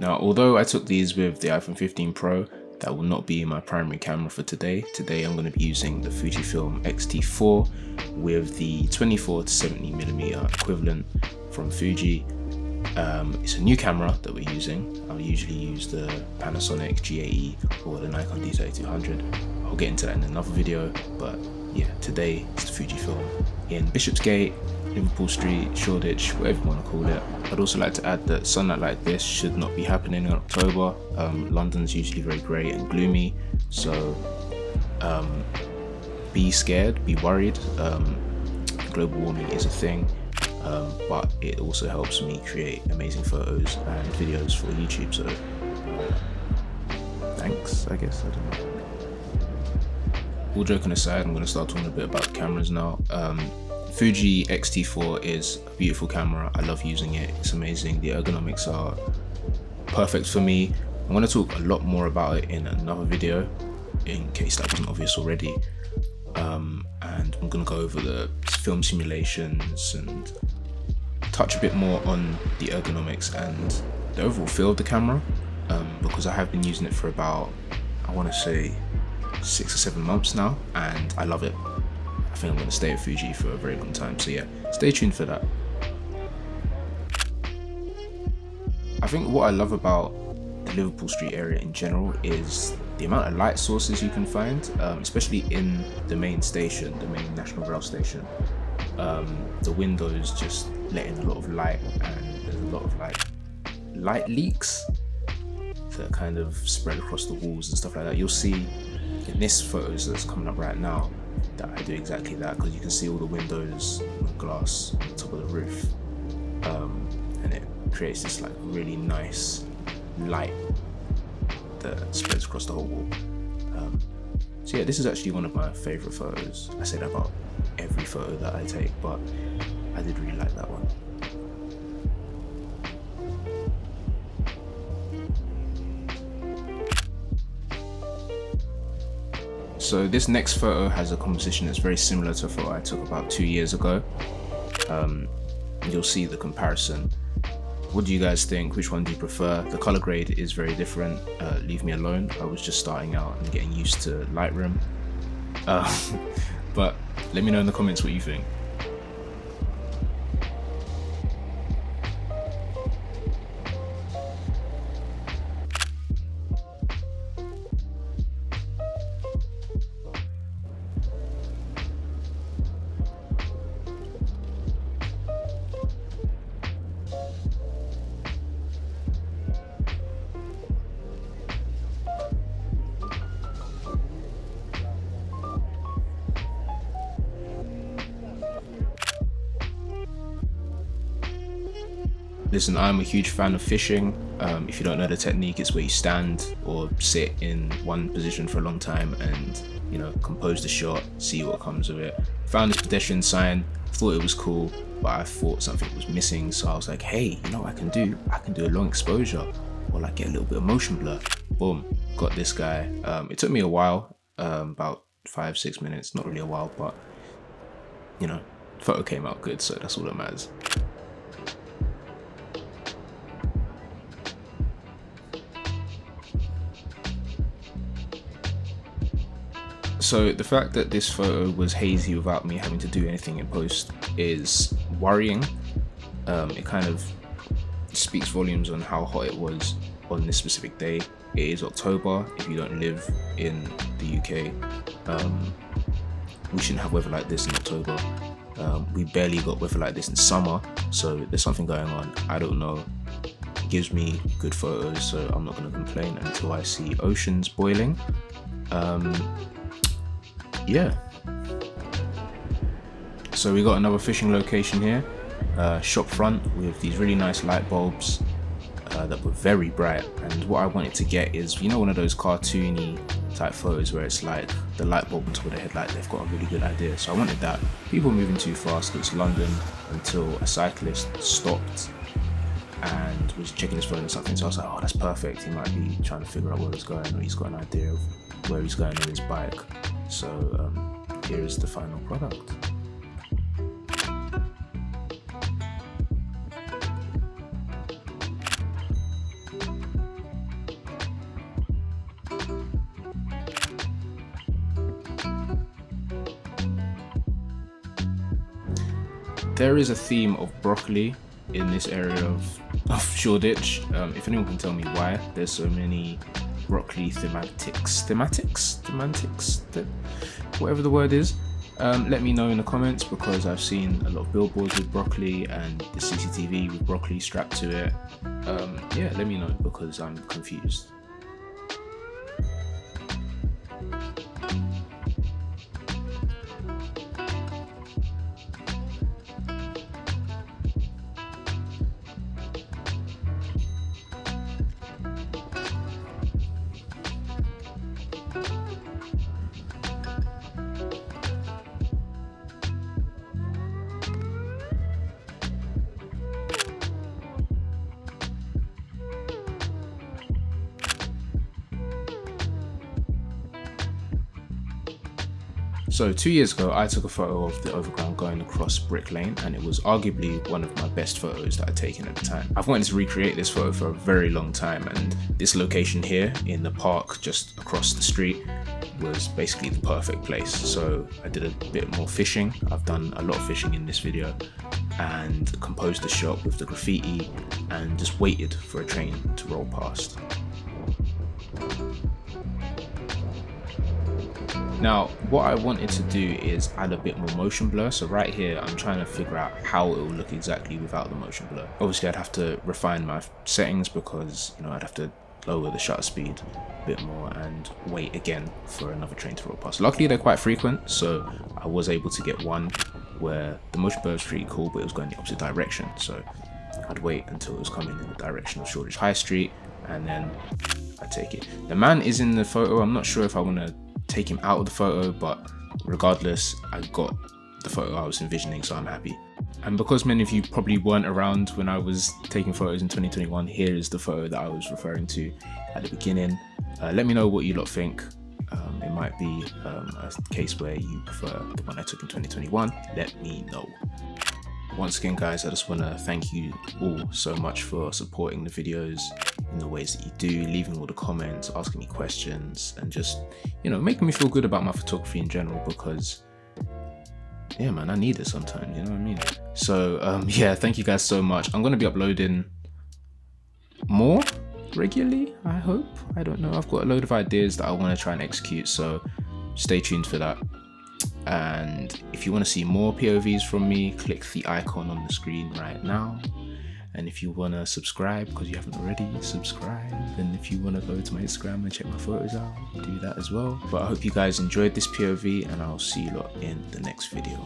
Now, although I took these with the iPhone 15 Pro, that will not be my primary camera for today. Today I'm going to be using the Fujifilm XT4 with the 24 to 70mm equivalent from Fuji. It's a new camera that we're using. I'll usually use the Panasonic G80 or the Nikon D3200. I'll get into that in another video, but yeah, today it's the Fujifilm in Bishopsgate, Liverpool Street, Shoreditch, whatever you want to call it. I'd also like to add that sunlight like this should not be happening in October. London's usually very grey and gloomy, so be scared, be worried. Global warming is a thing, but it also helps me create amazing photos and videos for YouTube, so thanks, I guess, I don't know. All joking aside, I'm going to start talking a bit about cameras now. Fuji X-T4 is a beautiful camera. I love using it. It's amazing. The ergonomics are perfect for me. I'm going to talk a lot more about it in another video, in case that wasn't obvious already. And I'm going to go over the film simulations and touch a bit more on the ergonomics and the overall feel of the camera, because I have been using it for about, I want to say, 6 or 7 months now, and I love it. I think I'm going to stay at Fuji for a very long time, so yeah, stay tuned for that. I think what I love about the Liverpool Street area in general is the amount of light sources you can find, especially in the main station, the main National Rail station. The windows just let in a lot of light, and there's a lot of like light leaks that kind of spread across the walls and stuff like that. You'll see in this photos that's coming up right now that I do exactly that, because you can see all the windows and glass on the top of the roof, and it creates this like really nice light that spreads across the whole wall. So yeah, this is actually one of my favorite photos. I say that about every photo that I take, but I did really like that one. So this next photo has a composition that's very similar to a photo I took about 2 years ago. You'll see the comparison. What do you guys think? Which one do you prefer? The color grade is very different. Leave me alone. I was just starting out and getting used to Lightroom. But let me know in the comments what you think. Listen, I'm a huge fan of fishing. If you don't know the technique, it's where you stand or sit in one position for a long time and, you know, compose the shot, see what comes of it. Found this pedestrian sign, thought it was cool, but I thought something was missing, so I was like, hey, you know what I can do? I can do a long exposure, or like get a little bit of motion blur. Boom, got this guy. It took me a while, about 5-6 minutes, not really a while, but you know, photo came out good, so that's all that matters. So the fact that this photo was hazy without me having to do anything in post is worrying. It kind of speaks volumes on how hot it was on this specific day. It is October. If you don't live in the UK, we shouldn't have weather like this in October. We barely got weather like this in summer, so there's something going on. I don't know. It gives me good photos, so I'm not going to complain until I see oceans boiling. Yeah, so we got another fishing location here, shop front with these really nice light bulbs that were very bright, and what I wanted to get is, you know, one of those cartoony type photos where it's like the light bulb on top of the headlight. They've got a really good idea, so I wanted that. People moving too fast. It's London, until a cyclist stopped and was checking his phone or something, so I was like, oh, that's perfect. He might be trying to figure out where he's going, or he's got an idea of where he's going on his bike. So here is the final product. There is a theme of broccoli in this area of Shoreditch. If anyone can tell me why there's so many broccoli thematics, whatever the word is, let me know in the comments, because I've seen a lot of billboards with broccoli and the CCTV with broccoli strapped to it. Yeah, let me know, because I'm confused. So 2 years ago, I took a photo of the overground going across Brick Lane, and it was arguably one of my best photos that I'd taken at the time. I've wanted to recreate this photo for a very long time, and this location here in the park just across the street was basically the perfect place. So I did a bit more fishing. I've done a lot of fishing in this video, and composed the shot with the graffiti and just waited for a train to roll past. Now, what I wanted to do is add a bit more motion blur. So right here, I'm trying to figure out how it will look exactly without the motion blur. Obviously, I'd have to refine my settings, because, you know, I'd have to lower the shutter speed a bit more and wait again for another train to roll past. Luckily, they're quite frequent, so I was able to get one where the motion blur was pretty cool, but it was going the opposite direction. So I'd wait until it was coming in the direction of Shoreditch High Street, and then I'd take it. The man is in the photo. I'm not sure if I want to take him out of the photo, but regardless, I got the photo I was envisioning, so I'm happy. And because many of you probably weren't around when I was taking photos in 2021, here is the photo that I was referring to at the beginning. Let me know what you lot think. It might be a case where you prefer the one I took in 2021. Let me know. Once again, guys, I just want to thank you all so much for supporting the videos in the ways that you do, leaving all the comments, asking me questions, and just, you know, making me feel good about my photography in general, because, yeah, man, I need it sometimes, you know what I mean? So, yeah, thank you guys so much. I'm going to be uploading more regularly, I hope. I don't know. I've got a load of ideas that I want to try and execute, so stay tuned for that. And if you want to see more POVs from me, click the icon on the screen right now. And if you want to subscribe, because you haven't already, subscribe. And if you want to go to my Instagram and check my photos out, do that as well. But I hope you guys enjoyed this POV, and I'll see you lot in the next video.